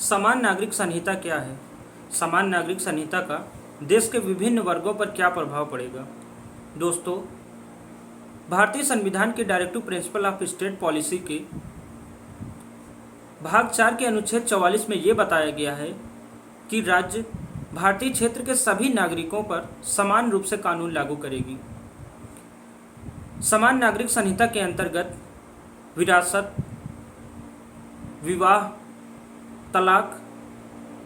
समान नागरिक संहिता क्या है? समान नागरिक संहिता का देश के विभिन्न वर्गों पर क्या प्रभाव पड़ेगा? दोस्तों, भारतीय संविधान के directive principle of state policy के भाग 4 के अनुच्छेद 44 में ये बताया गया है कि राज्य भारतीय क्षेत्र के सभी नागरिकों पर समान रूप से कानून लागू करेगी। समान नागरिक संहिता के अंतर्गत विरासत, विवाह, तलाक,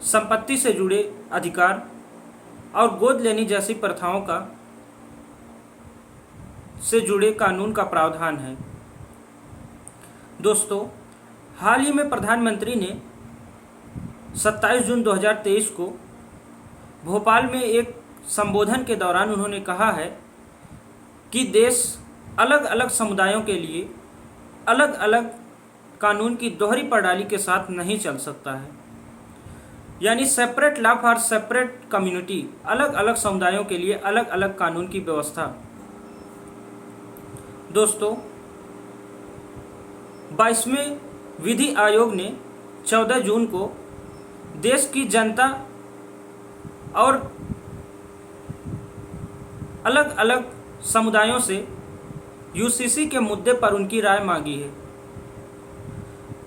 संपत्ति से जुड़े अधिकार और गोद लेने जैसी प्रथाओं से जुड़े कानून का प्रावधान है। दोस्तों, हाल ही में प्रधानमंत्री ने 27 जून 2023 को भोपाल में एक संबोधन के दौरान उन्होंने कहा है कि देश अलग अलग समुदायों के लिए अलग अलग कानून की दोहरी प्रणाली के साथ नहीं चल सकता है, यानी separate law for separate community, अलग अलग समुदायों के लिए अलग अलग कानून की व्यवस्था। दोस्तों, 22वें विधि आयोग ने 14 जून को देश की जनता और अलग अलग समुदायों से यूसीसी के मुद्दे पर उनकी राय मांगी है।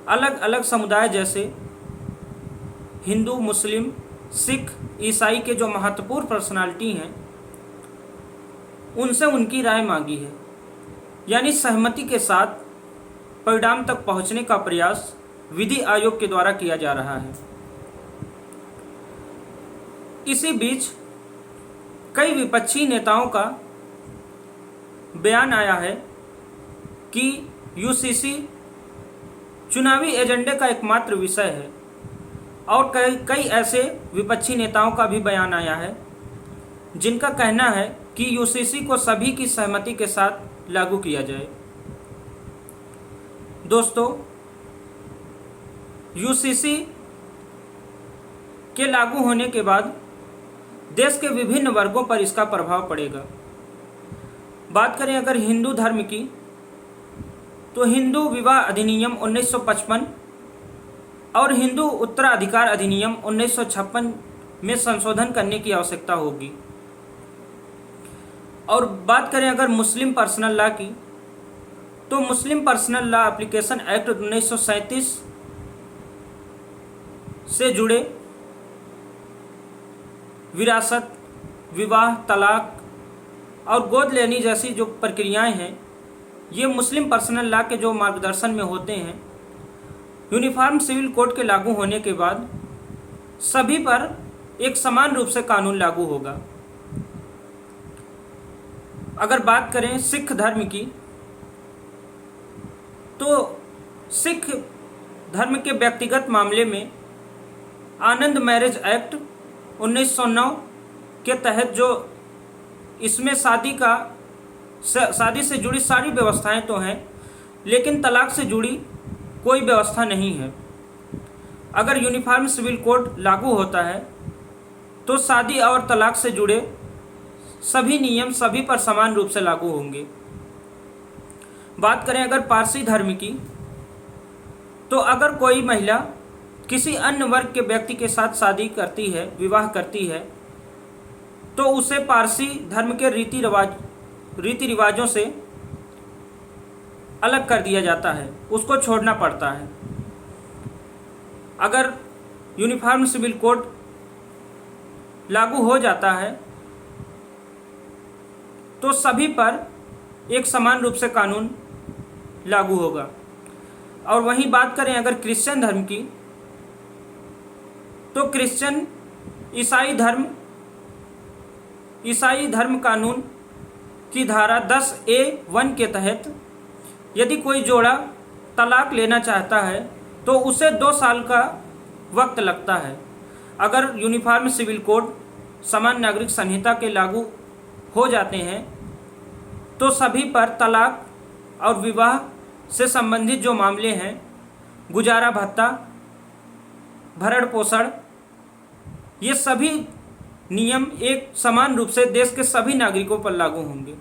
अलग अलग समुदाय जैसे हिंदू, मुस्लिम, सिख, ईसाई के जो महत्वपूर्ण पर्सनालिटी हैं, उनसे उनकी राय मांगी है, यानी सहमति के साथ परिणाम तक पहुंचने का प्रयास विधि आयोग के द्वारा किया जा रहा है। इसी बीच कई विपक्षी नेताओं का बयान आया है कि यूसीसी चुनावी एजेंडे का एकमात्र विषय है, और कई ऐसे विपक्षी नेताओं का भी बयान आया है जिनका कहना है कि यूसीसी को सभी की सहमति के साथ लागू किया जाए। दोस्तों, यूसीसी के लागू होने के बाद देश के विभिन्न वर्गों पर इसका प्रभाव पड़ेगा। बात करें अगर हिंदू धर्म की, तो हिंदू विवाह अधिनियम 1955 और हिंदू उत्तराधिकार अधिनियम 1956 में संशोधन करने की आवश्यकता होगी। और बात करें अगर मुस्लिम पर्सनल लॉ की, तो मुस्लिम पर्सनल लॉ एप्लीकेशन एक्ट 1937 से जुड़े विरासत, विवाह, तलाक और गोद लेने जैसी जो प्रक्रियाएं हैं, ये मुस्लिम पर्सनल लॉ के जो मार्गदर्शन में होते हैं, यूनिफॉर्म सिविल कोड के लागू होने के बाद सभी पर एक समान रूप से कानून लागू होगा। अगर बात करें सिख धर्म की, तो सिख धर्म के व्यक्तिगत मामले में आनंद मैरिज एक्ट 1909 के तहत जो इसमें शादी से जुड़ी सारी व्यवस्थाएं तो हैं, लेकिन तलाक से जुड़ी कोई व्यवस्था नहीं है। अगर यूनिफॉर्म सिविल कोड लागू होता है तो शादी और तलाक से जुड़े सभी नियम सभी पर समान रूप से लागू होंगे। बात करें अगर पारसी धर्म की, तो अगर कोई महिला किसी अन्य वर्ग के व्यक्ति के साथ शादी करती है, विवाह करती है, तो उसे पारसी धर्म के रीति रिवाजों से अलग कर दिया जाता है, उसको छोड़ना पड़ता है। अगर यूनिफॉर्म सिविल कोड लागू हो जाता है तो सभी पर एक समान रूप से कानून लागू होगा। और वहीं बात करें अगर क्रिश्चियन धर्म की, तो क्रिश्चियन ईसाई धर्म कानून की धारा 10A(1) के तहत यदि कोई जोड़ा तलाक लेना चाहता है तो उसे 2 साल का वक्त लगता है। अगर यूनिफॉर्म सिविल कोड, समान नागरिक संहिता के लागू हो जाते हैं तो सभी पर तलाक और विवाह से संबंधित जो मामले हैं, गुजारा भत्ता, भरण पोषण, ये सभी नियम एक समान रूप से देश के सभी नागरिकों पर लागू होंगे।